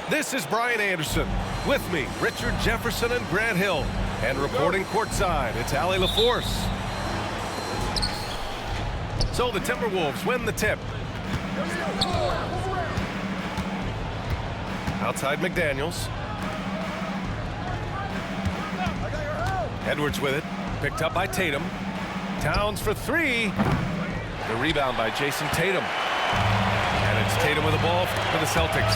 This is Brian Anderson. With me, Richard Jefferson and Grant Hill. And reporting courtside, it's Allie LaForce. So the Timberwolves win the tip. Outside McDaniels. Edwards with it. Picked up by Tatum. Towns for three. The rebound by Jason Tatum. And it's Tatum with the ball for the Celtics.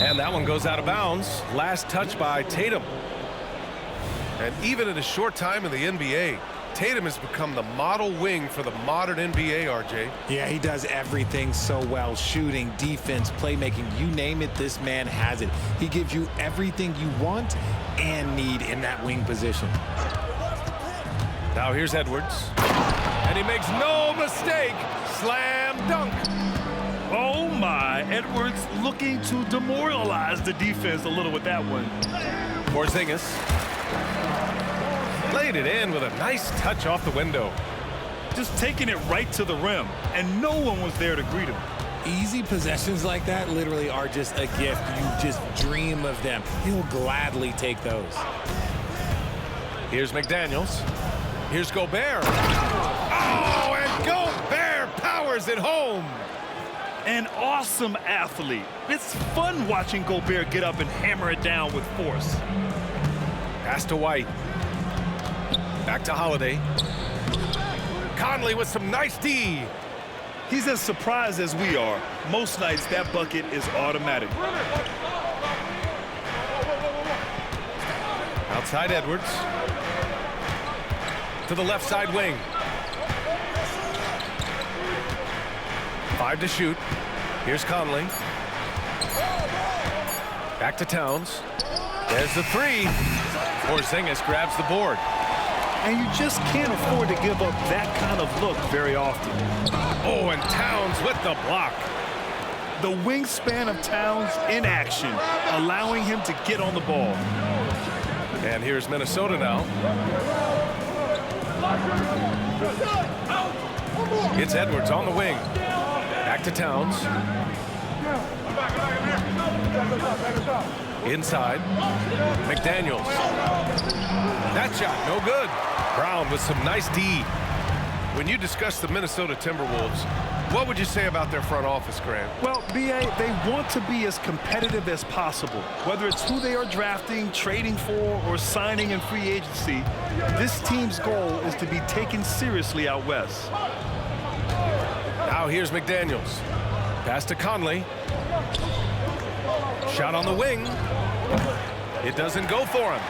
And that one goes out of bounds. Last touch by Tatum. And even in a short time in the NBA, Tatum has become the model wing for the modern NBA, RJ. Yeah, he does everything so well. Shooting, defense, playmaking, you name it, this man has it. He gives you everything you want and need in that wing position. Now here's Edwards. And he makes no mistake. Slam dunk. Oh my, Edwards looking to demoralize the defense a little with that one. Porzingis laid it in with a nice touch off the window. Just taking it right to the rim, and no one was there to greet him. Easy possessions like that literally are just a gift. You just dream of them. He'll gladly take those. Here's McDaniels. Here's Gobert. Oh, and Gobert powers it home. An awesome athlete. It's fun watching Gobert get up and hammer it down with force. Pass to White. Back to Holiday. Conley with some nice D. He's as surprised as we are. Most nights that bucket is automatic. Outside Edwards. To the left side wing. 5 to shoot. Here's Conley. Back to Towns. There's the three. Porzingis grabs the board. And you just can't afford to give up that kind of look very often. Oh, and Towns with the block. The wingspan of Towns in action, allowing him to get on the ball. And here's Minnesota now. It's Edwards on the wing. Back to Towns. Inside. McDaniels. That shot, no good. Brown with some nice D. When you discuss the Minnesota Timberwolves, what would you say about their front office, Grant? Well, B.A., they want to be as competitive as possible. Whether it's who they are drafting, trading for, or signing in free agency, this team's goal is to be taken seriously out west. Now here's McDaniels. Pass to Conley. Shot on the wing. It doesn't go for him.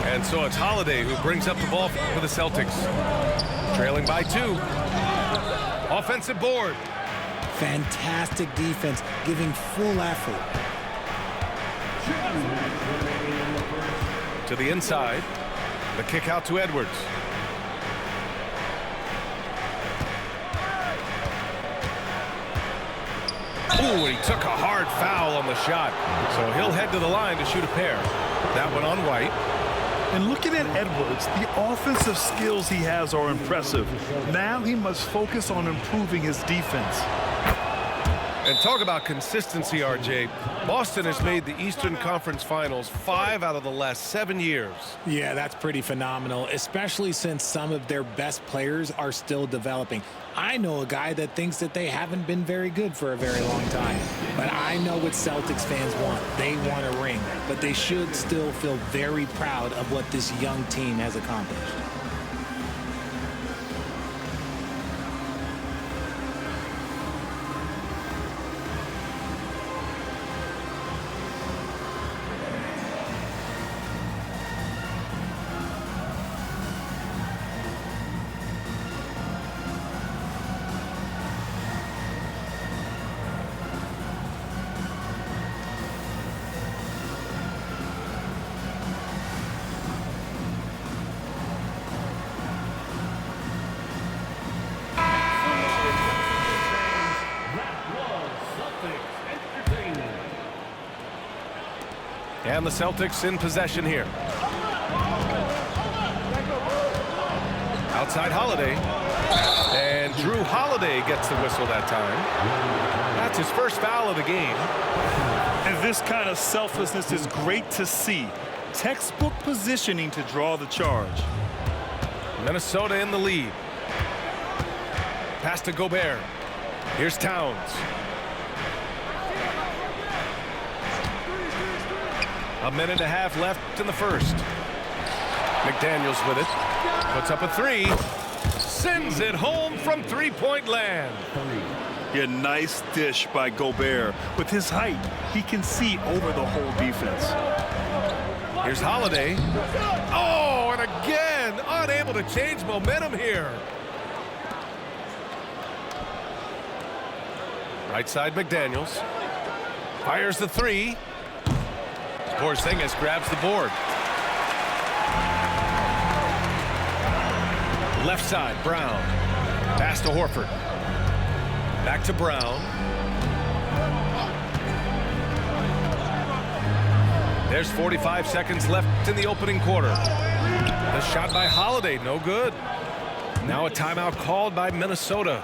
And so it's Holiday who brings up the ball for the Celtics. Trailing by 2. Offensive board. Fantastic defense, giving full effort. To the inside. The kick out to Edwards. Ooh, and he took a hard foul on the shot. So he'll head to the line to shoot a pair. That one on White. And looking at Edwards, the offensive skills he has are impressive. Now he must focus on improving his defense. And talk about consistency, RJ. Boston has made the Eastern Conference Finals 5 out of the last 7 years. Yeah, that's pretty phenomenal, especially since some of their best players are still developing. I know a guy that thinks that they haven't been very good for a very long time. But I know what Celtics fans want. They want a ring. But they should still feel very proud of what this young team has accomplished. And the Celtics in possession here. Outside Holiday. And Drew Holiday gets the whistle that time. That's his first foul of the game. And this kind of selflessness is great to see. Textbook positioning to draw the charge. Minnesota in the lead. Pass to Gobert. Here's Towns. A minute and a half left in the first. McDaniels with it. Puts up a three. Sends it home from three-point land. Yeah, nice dish by Gobert. With his height, he can see over the whole defense. Here's Holiday. Oh, and again, unable to change momentum here. Right side, McDaniels. Fires the three. Porzingis grabs the board. Left side, Brown. Pass to Horford. Back to Brown. There's 45 seconds left in the opening quarter. The shot by Holiday, no good. Now a timeout called by Minnesota.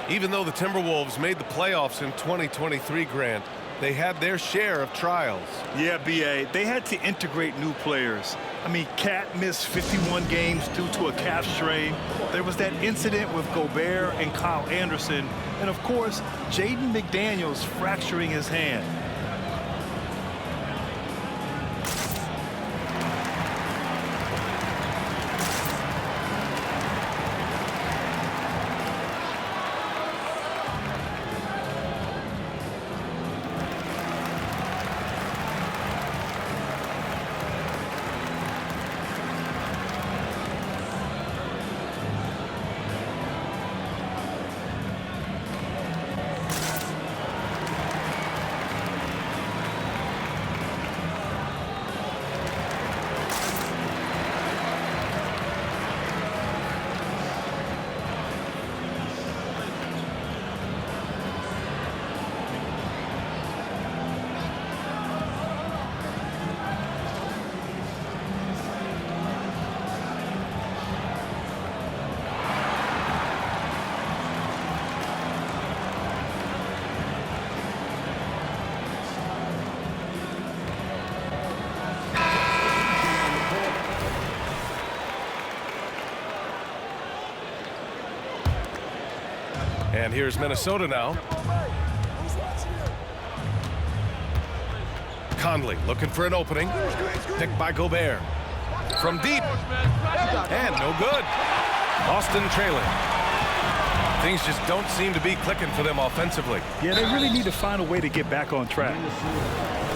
Even though the Timberwolves made the playoffs in 2023, Grant, they had their share of trials. Yeah, B.A., they had to integrate new players. I mean, Cat missed 51 games due to a calf strain. There was that incident with Gobert and Kyle Anderson. And, of course, Jaden McDaniels fracturing his hand. And here's Minnesota now. Conley looking for an opening. Picked by Gobert. From deep. And no good. Boston trailing. Things just don't seem to be clicking for them offensively. Yeah, they really need to find a way to get back on track.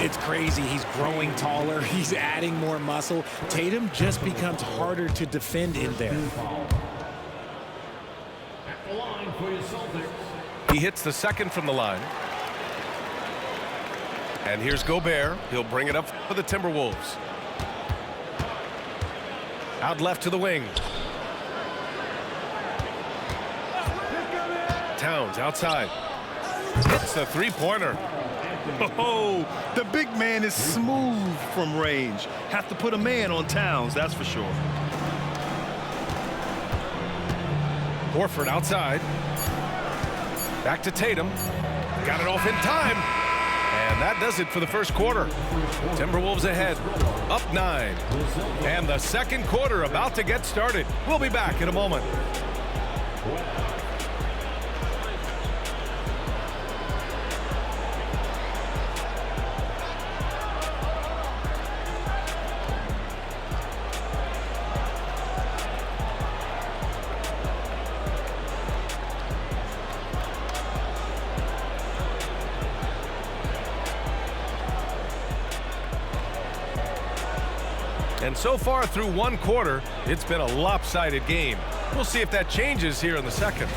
It's crazy. He's growing taller. He's adding more muscle. Tatum just becomes harder to defend in there. He hits the second from the line. And here's Gobert. He'll bring it up for the Timberwolves. Out left to the wing. Towns outside. Hits the three-pointer. Oh, the big man is smooth from range. Have to put a man on Towns, that's for sure. Horford outside. Back to Tatum. Got it off in time. And that does it for the first quarter. Timberwolves ahead, up 9. And the second quarter about to get started. We'll be back in a moment. And so far through one quarter, it's been a lopsided game. We'll see if that changes here in the second.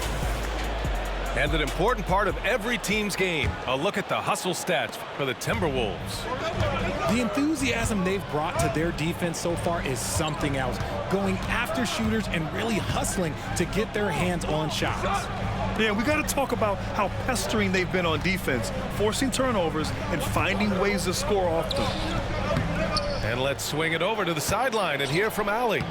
And an important part of every team's game, a look at the hustle stats for the Timberwolves. The enthusiasm they've brought to their defense so far is something else. Going after shooters and really hustling to get their hands on shots. Yeah, we got to talk about how pestering they've been on defense, forcing turnovers and finding ways to score off them. And let's swing it over to the sideline and hear from Allie.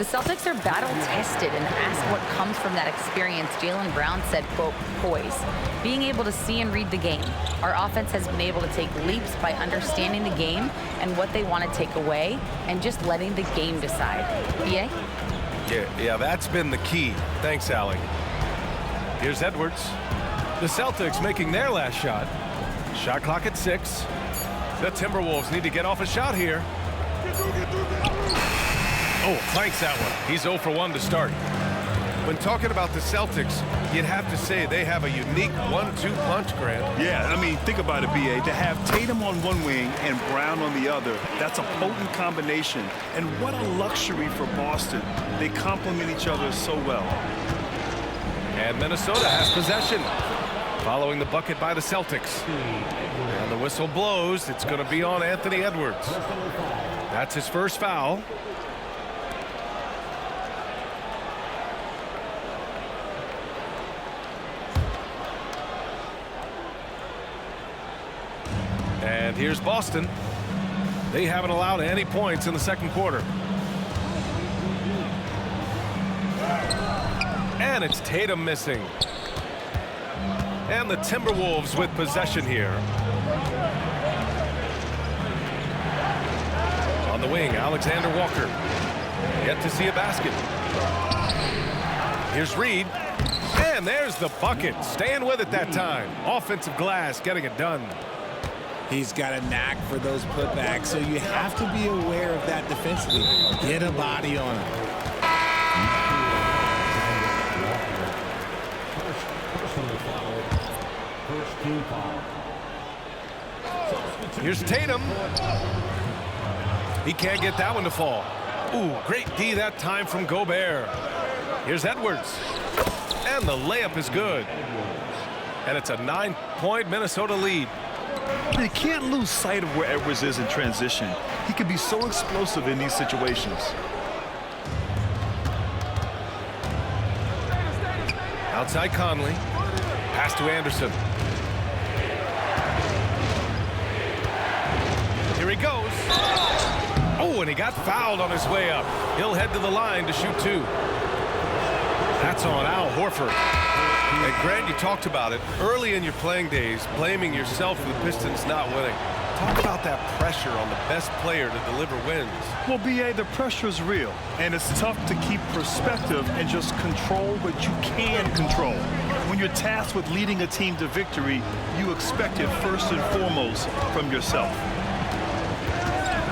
The Celtics are battle-tested, and asked what comes from that experience, Jaylen Brown said, quote, poise. Being able to see and read the game. Our offense has been able to take leaps by understanding the game and what they want to take away and just letting the game decide. BA? Yeah, that's been the key. Thanks, Allie. Here's Edwards. The Celtics making their last shot. Shot clock at 6. The Timberwolves need to get off a shot here. Oh, flanks that one. He's 0 for 1 to start. When talking about the Celtics, you'd have to say they have a unique 1-2 punch, Grant. Yeah, I mean, think about it, B.A. To have Tatum on one wing and Brown on the other, that's a potent combination. And what a luxury for Boston. They complement each other so well. And Minnesota has possession, following the bucket by the Celtics. And the whistle blows. It's going to be on Anthony Edwards. That's his first foul. And here's Boston. They haven't allowed any points in the second quarter. And it's Tatum missing. And the Timberwolves with possession here. On the wing, Alexander Walker. Yet to see a basket. Here's Reed. And there's the bucket. Staying with it that time. Offensive glass getting it done. He's got a knack for those putbacks, so you have to be aware of that defensively. Get a body on him. Here's Tatum. He can't get that one to fall. Ooh, great D that time from Gobert. Here's Edwards. And the layup is good. And it's a 9-point Minnesota lead. You can't lose sight of where Edwards is in transition. He can be so explosive in these situations. Outside Conley. Pass to Anderson. Here he goes. Oh, and he got fouled on his way up. He'll head to the line to shoot 2. That's on Al Horford. And Grant, you talked about it early in your playing days, blaming yourself for the Pistons not winning. Talk about that pressure on the best player to deliver wins. Well, B.A., the pressure is real, and it's tough to keep perspective and just control what you can control. When you're tasked with leading a team to victory, you expect it first and foremost from yourself.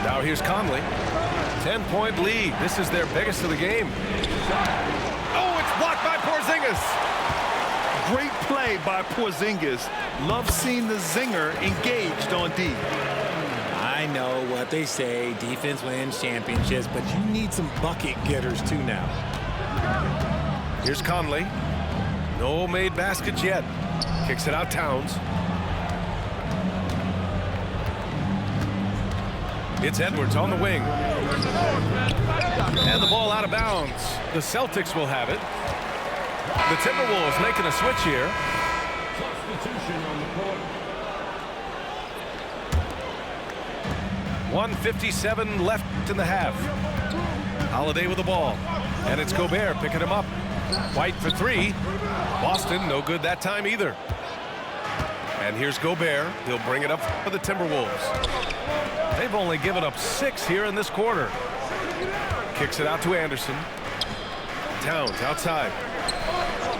Now here's Conley. 10-point lead. This is their biggest of the game. Oh, it's blocked by Porzingis. Great play by Porzingis. Love seeing the zinger engaged on D. I know what they say, defense wins championships, but you need some bucket getters too now. Here's Conley. No made baskets yet. Kicks it out Towns. It's Edwards on the wing. And the ball out of bounds. The Celtics will have it. The Timberwolves making a switch here. Substitution on the court. 1:57 left in the half. Holiday with the ball. And it's Gobert picking him up. White for 3. Boston no good that time either. And here's Gobert. He'll bring it up for the Timberwolves. They've only given up 6 here in this quarter. Kicks it out to Anderson. Towns outside.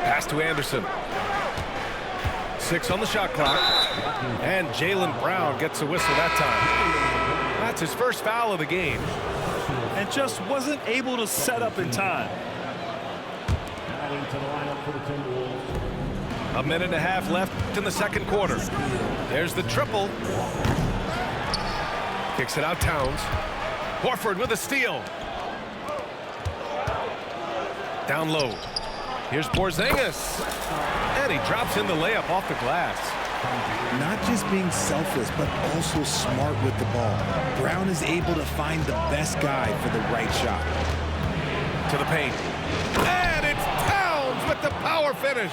Pass to Anderson. 6 on the shot clock. And Jaylen Brown gets a whistle that time. That's his first foul of the game. And just wasn't able to set up in time. A minute and a half left in the second quarter. There's the triple. Kicks it out Towns. Horford with a steal. Down low. Here's Porzingis. And he drops in the layup off the glass. Not just being selfless, but also smart with the ball. Brown is able to find the best guy for the right shot. To the paint. And it's Towns with the power finish.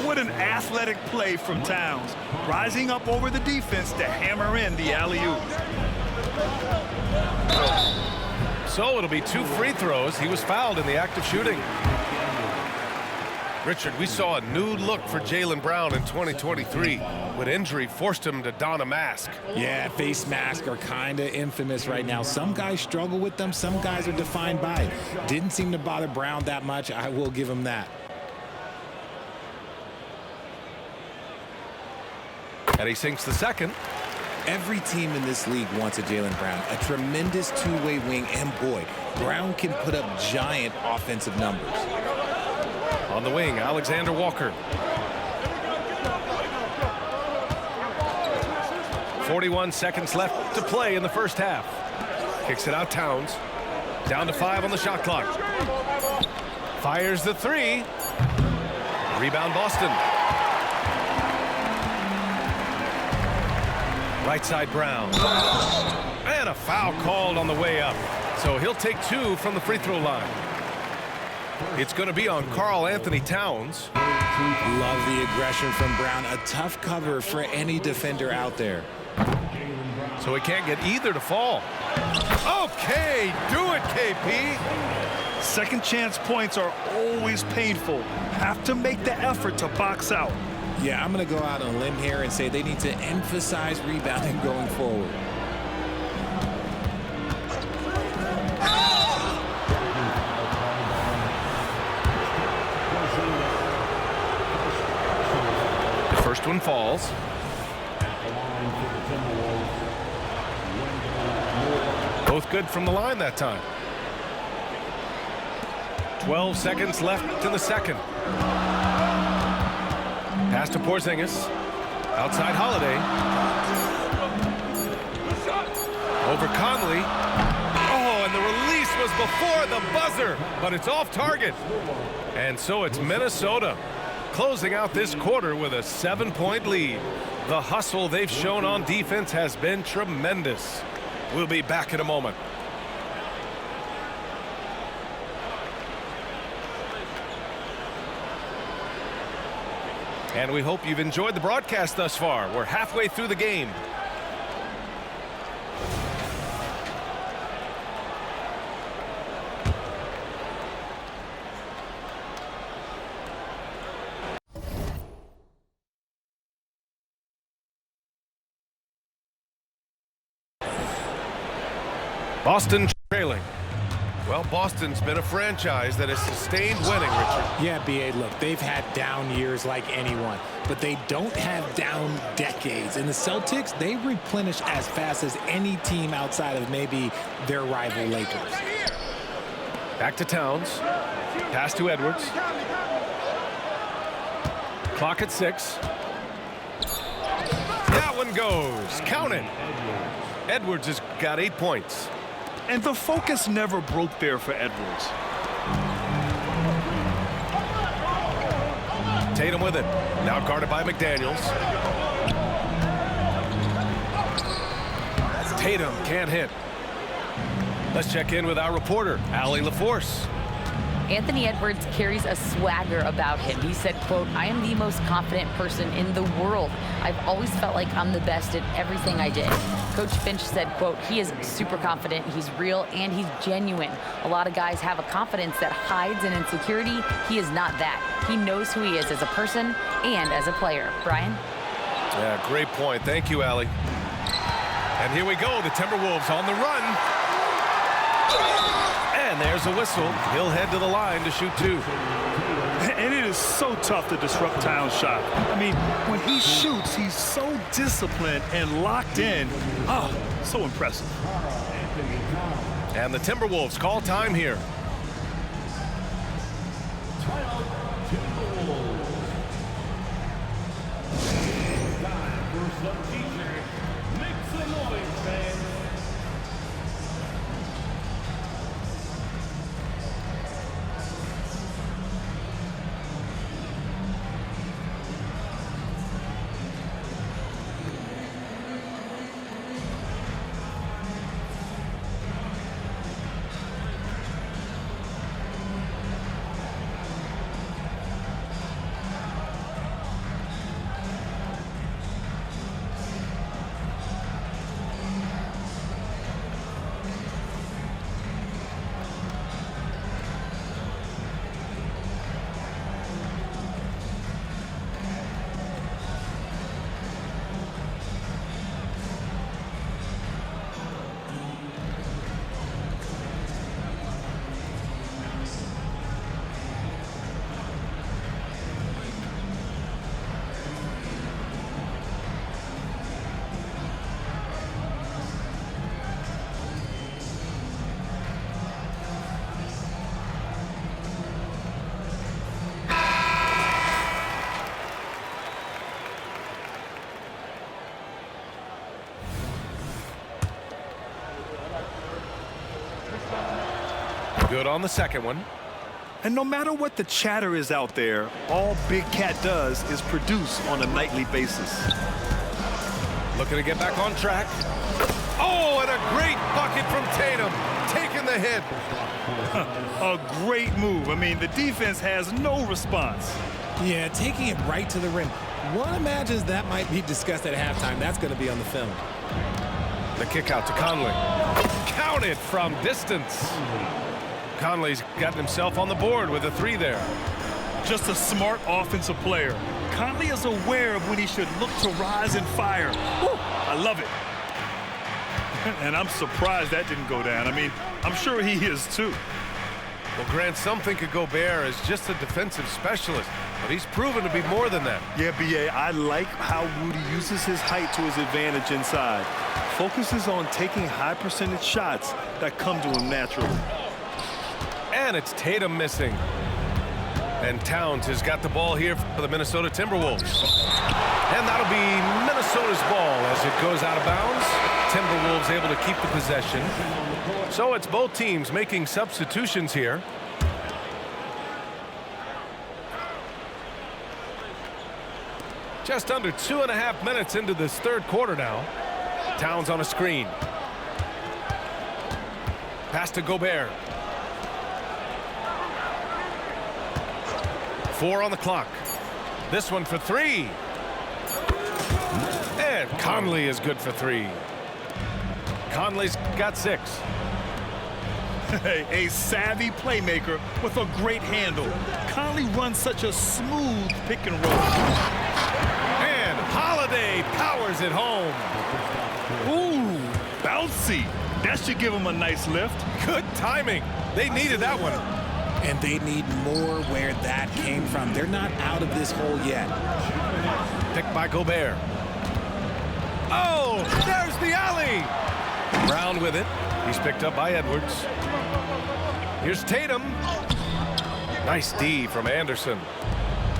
What an athletic play from Towns. Rising up over the defense to hammer in the alley-oop. So it'll be 2 free throws. He was fouled in the act of shooting. Richard, we saw a new look for Jaylen Brown in 2023 when injury forced him to don a mask. Yeah, face masks are kind of infamous right now. Some guys struggle with them. Some guys are defined by it. Didn't seem to bother Brown that much. I will give him that. And he sinks the second. Every team in this league wants a Jaylen Brown, a tremendous two-way wing, and boy, Brown can put up giant offensive numbers. On the wing, Alexander Walker. 41 seconds left to play in the first half. Kicks it out Towns. Down to 5 on the shot clock. Fires the 3. Rebound Boston. Right side Brown. And a foul called on the way up. So he'll take 2 from the free throw line. It's going to be on Karl Anthony Towns. Love the aggression from Brown. A tough cover for any defender out there. So he can't get either to fall. Okay, do it, KP. Second chance points are always painful. Have to make the effort to box out. Yeah, I'm going to go out on a limb here and say they need to emphasize rebounding going forward. The first one falls. Both good from the line that time. 12 seconds left in the second. Pass to Porzingis. Outside Holiday. Over Conley. Oh, and the release was before the buzzer, but it's off target. And so it's Minnesota closing out this quarter with a 7-point lead. The hustle they've shown on defense has been tremendous. We'll be back in a moment. And we hope you've enjoyed the broadcast thus far. We're halfway through the game. Boston trailing. Well, Boston's been a franchise that has sustained winning, Richard. Yeah, B.A., look, they've had down years like anyone, but they don't have down decades. And the Celtics, they replenish as fast as any team outside of maybe their rival Lakers. Back to Towns. Pass to Edwards. Clock at 6. That one goes. Count it. Edwards has got 8 points. And the focus never broke there for Edwards. Tatum with it. Now guarded by McDaniels. Tatum can't hit. Let's check in with our reporter, Allie LaForce. Anthony Edwards carries a swagger about him. He said, quote, "I am the most confident person in the world. I've always felt like I'm the best at everything I did." Coach Finch said, quote, "He is super confident, he's real, and he's genuine. A lot of guys have a confidence that hides an insecurity. He is not that. He knows who he is as a person and as a player." Brian? Yeah, great point. Thank you, Allie. And here we go. The Timberwolves on the run. And there's a whistle. He'll head to the line to shoot 2. And it is so tough to disrupt Towns' shot. I mean, when he shoots, he's so disciplined and locked in. Oh, so impressive. And the Timberwolves call time here. Good on the second one. And no matter what the chatter is out there, all Big Cat does is produce on a nightly basis. Looking to get back on track. Oh, and a great bucket from Tatum. Taking the hit. A great move. I mean, the defense has no response. Yeah, taking it right to the rim. One imagines that might be discussed at halftime. That's going to be on the film. The kick out to Conley. Counted from distance. Conley's gotten himself on the board with a three there. Just a smart offensive player. Conley is aware of when he should look to rise and fire. Woo, I love it. And I'm surprised that didn't go down. I mean, I'm sure he is too. Well, Grant, some think of Gobert as just a defensive specialist, but he's proven to be more than that. Yeah, B.A., I like how Rudy uses his height to his advantage inside. Focuses on taking high percentage shots that come to him naturally. And it's Tatum missing. And Towns has got the ball here for the Minnesota Timberwolves. And that'll be Minnesota's ball as it goes out of bounds. Timberwolves able to keep the possession. So it's both teams making substitutions here. Just under 2.5 minutes into this third quarter now. Towns on a screen. Pass to Gobert. 4 on the clock. This one for 3. And Conley is good for 3. Conley's got 6. A savvy playmaker with a great handle. Conley runs such a smooth pick and roll. And Holiday powers it home. Ooh, bouncy. That should give him a nice lift. Good timing. They needed that one. And they need more where that came from. They're not out of this hole yet. Picked by Gobert. Oh, there's the alley. Brown with it. He's picked up by Edwards. Here's Tatum. Nice D from Anderson.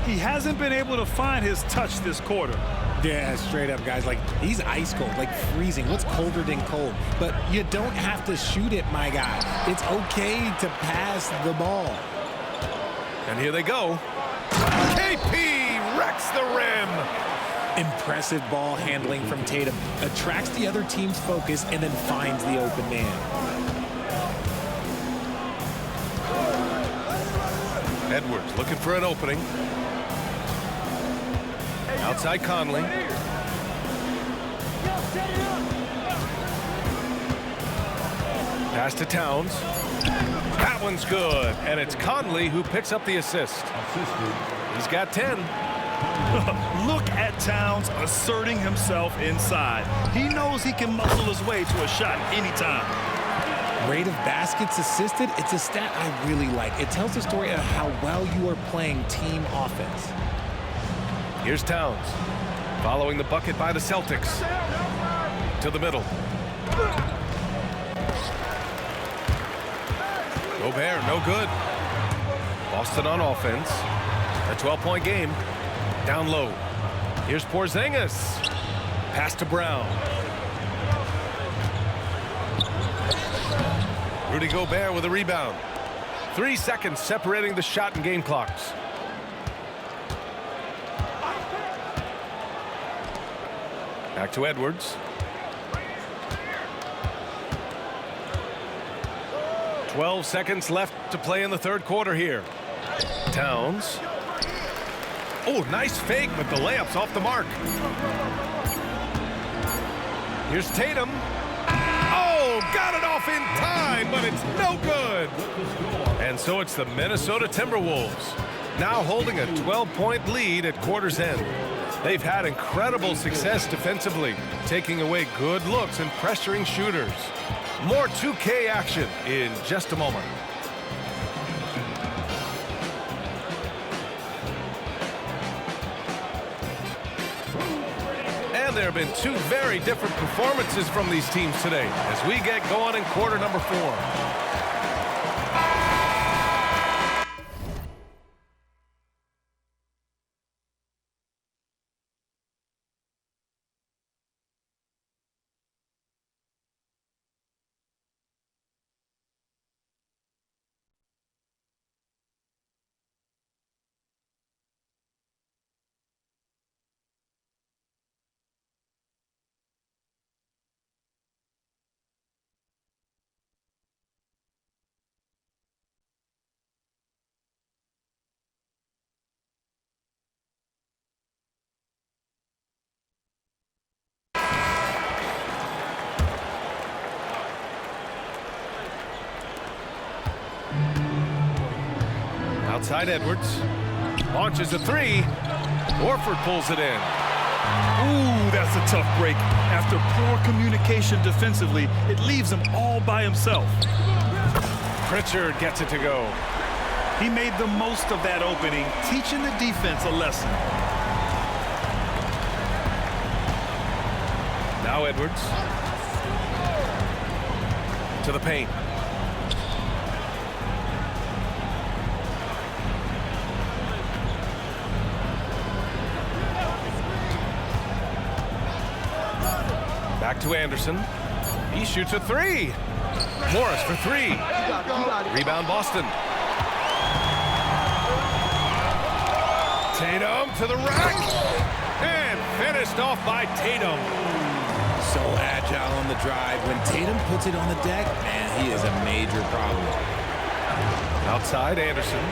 He hasn't been able to find his touch this quarter. Yeah, straight up, guys. Like, he's ice cold, like freezing. What's colder than cold? But you don't have to shoot it, my guy. It's okay to pass the ball. And here they go. KP wrecks the rim. Impressive ball handling from Tatum. Attracts the other team's focus and then finds the open man. Edwards looking for an opening. Outside Conley. Pass to Towns. That one's good. And it's Conley who picks up the assist. He's got 10. Look at Towns asserting himself inside. He knows he can muscle his way to a shot anytime. Rate of baskets assisted, it's a stat I really like. It tells the story of how well you are playing team offense. Here's Towns. Following the bucket by the Celtics. To the middle. Gobert, no good. Boston on offense. A 12-point game. Down low. Here's Porzingis. Pass to Brown. Rudy Gobert with a rebound. 3 seconds separating the shot and game clocks. Back to Edwards. 12 seconds left to play in the third quarter here. Towns. Oh, nice fake, but the layup's off the mark. Here's Tatum. Oh, got it off in time, but it's no good. And so it's the Minnesota Timberwolves, now holding a 12-point lead at quarter's end. They've had incredible success defensively, taking away good looks and pressuring shooters. More 2K action in just a moment. And there have been 2 very different performances from these teams today as we get going in quarter number 4. Outside Edwards. Launches a three. Horford pulls it in. Ooh, that's a tough break. After poor communication defensively, it leaves him all by himself. Pritchard gets it to go. He made the most of that opening, teaching the defense a lesson. Now Edwards. To the paint. Back to Anderson. He shoots a three. Morris for three. Rebound Boston. Tatum to the rack. And finished off by Tatum. So agile on the drive. When Tatum puts it on the deck, man, he is a major problem. Outside Anderson.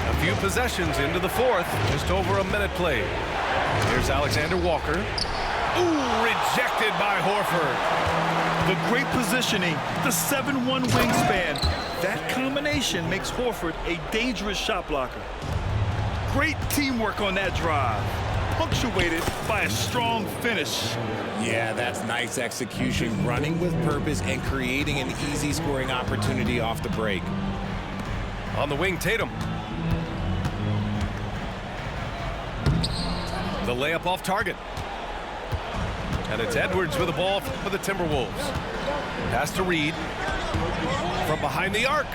A few possessions into the fourth. Just over a minute played. Here's Alexander Walker. Ooh, rejected by Horford. The great positioning, the 7'1" wingspan. That combination makes Horford a dangerous shot blocker. Great teamwork on that drive, punctuated by a strong finish. Yeah, that's nice execution, running with purpose and creating an easy scoring opportunity off the break. On the wing, Tatum. The layup off target. And it's Edwards with the ball for the Timberwolves. Pass to Reed. From behind the arc.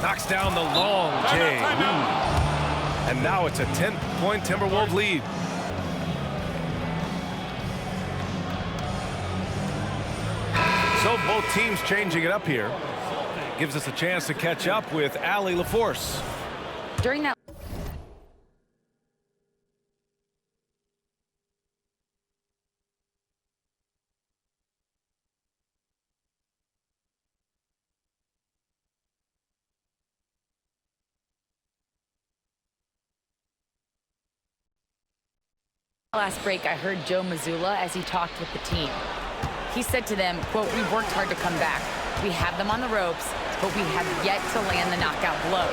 Knocks down the long J. And now it's a 10-point Timberwolves lead. So both teams changing it up here. Gives us a chance to catch up with Allie LaForce. During that last break, I heard Joe Mazzulla as he talked with the team. He said to them, quote, "We worked hard to come back. We have them on the ropes, but we have yet to land the knockout blow.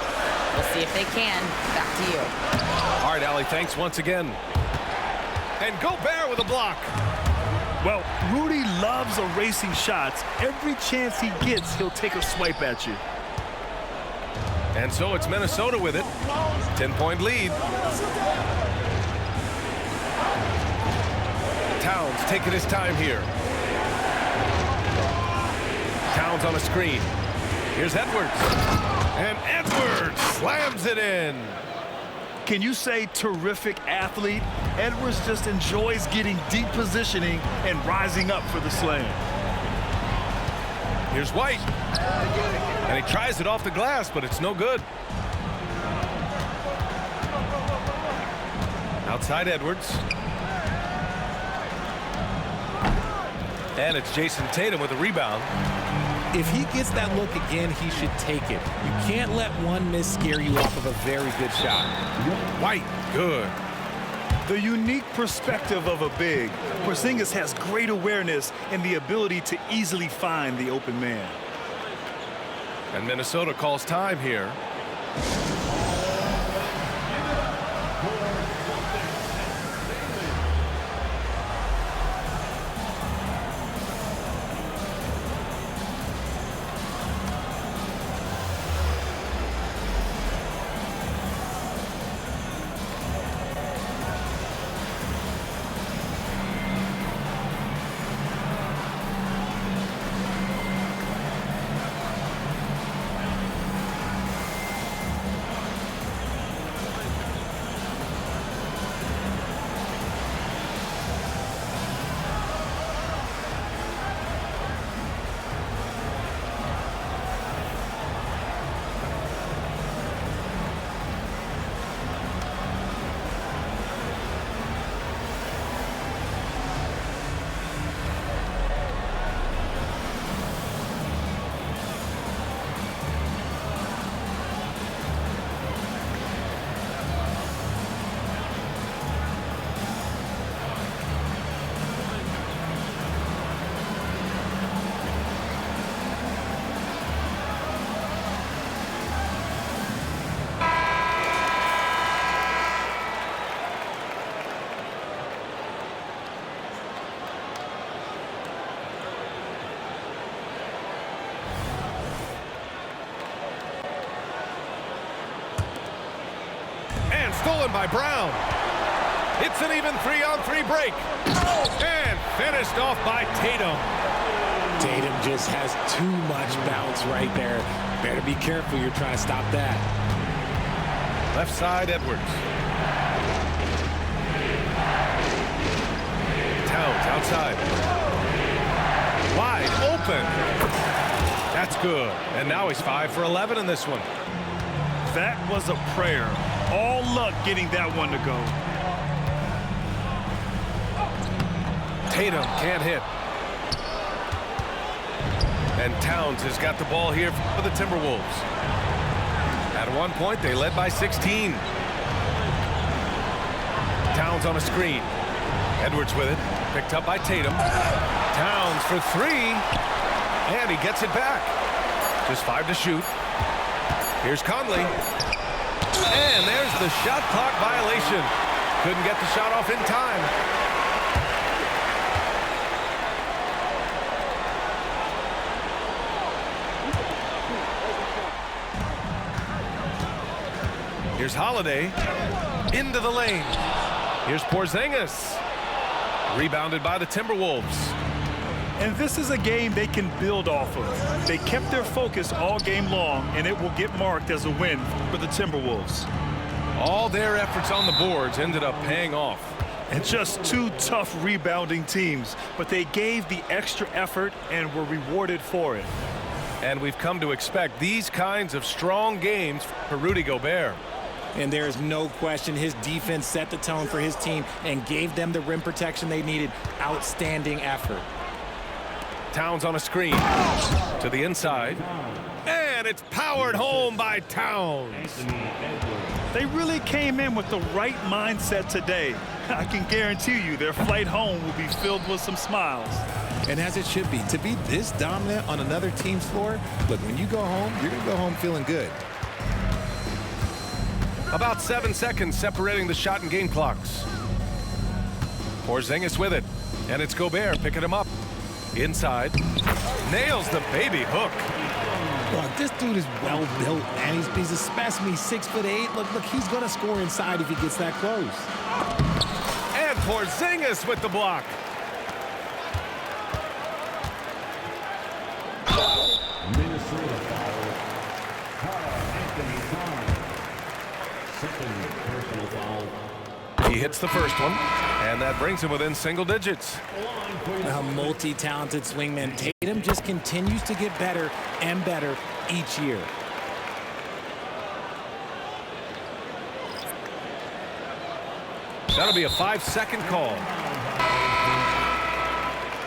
We'll see if they can." Back to you. All right, Allie, thanks once again. And Gobert with a block. Well, Rudy loves erasing shots. Every chance he gets, he'll take a swipe at you. And so it's Minnesota with it. 10-point lead. Towns taking his time here. Towns on a screen. Here's Edwards. And Edwards slams it in. Can you say terrific athlete? Edwards just enjoys getting deep positioning and rising up for the slam. Here's White. And he tries it off the glass, but it's no good. Outside Edwards. And it's Jason Tatum with a rebound. If he gets that look again, he should take it. You can't let one miss scare you off of a very good shot. White, good. The unique perspective of a big. Porzingis has great awareness and the ability to easily find the open man. And Minnesota calls time here. And stolen by Brown. It's an even 3-on-3 break. And finished off by Tatum. Tatum just has too much bounce right there. Better be careful. You're trying to stop that. Left side, Edwards. Towns outside. Wide open. That's good. And now he's 5 for 11 in this one. That was a prayer. All luck getting that one to go. Tatum can't hit. And Towns has got the ball here for the Timberwolves. At one point, they led by 16. Towns on a screen. Edwards with it. Picked up by Tatum. Towns for 3. And he gets it back. Just 5 to shoot. Here's Conley. And there's the shot clock violation. Couldn't get the shot off in time. Here's Holiday. Into the lane. Here's Porzingis. Rebounded by the Timberwolves. And this is a game they can build off of. They kept their focus all game long, and it will get marked as a win for the Timberwolves. All their efforts on the boards ended up paying off. And just 2 tough rebounding teams, but they gave the extra effort and were rewarded for it. And we've come to expect these kinds of strong games for Rudy Gobert. And there is no question his defense set the tone for his team and gave them the rim protection they needed. Outstanding effort. Towns on a screen to the inside. And it's powered home by Towns. They really came in with the right mindset today. I can guarantee you their flight home will be filled with some smiles. And as it should be. To be this dominant on another team's floor, look, when you go home, you're going to go home feeling good. About 7 seconds separating the shot and game clocks. Porzingis with it. And it's Gobert picking him up. Inside. Nails the baby hook. Look, this dude is well built, man. He's a specimen. He's 6'8". Look, he's going to score inside if he gets that close. And Porzingis with the block. Minnesota foul. Karl-Anthony Towns. Second personal foul. He hits the first one, and that brings him within single digits. A multi-talented swingman. Tatum just continues to get better and better each year. That'll be a 5-second call.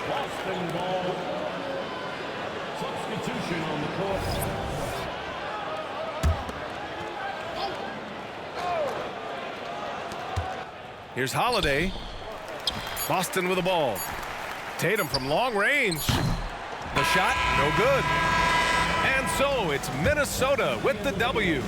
Boston ball. Substitution on the court. Here's Holiday. Boston with the ball. Tatum from long range. The shot, no good. And so it's Minnesota with the W.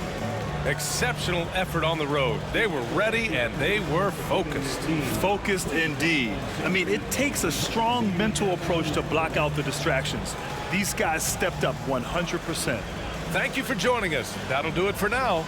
Exceptional effort on the road. They were ready and they were focused. Focused indeed. I mean, it takes a strong mental approach to block out the distractions. These guys stepped up 100%. Thank you for joining us. That'll do it for now.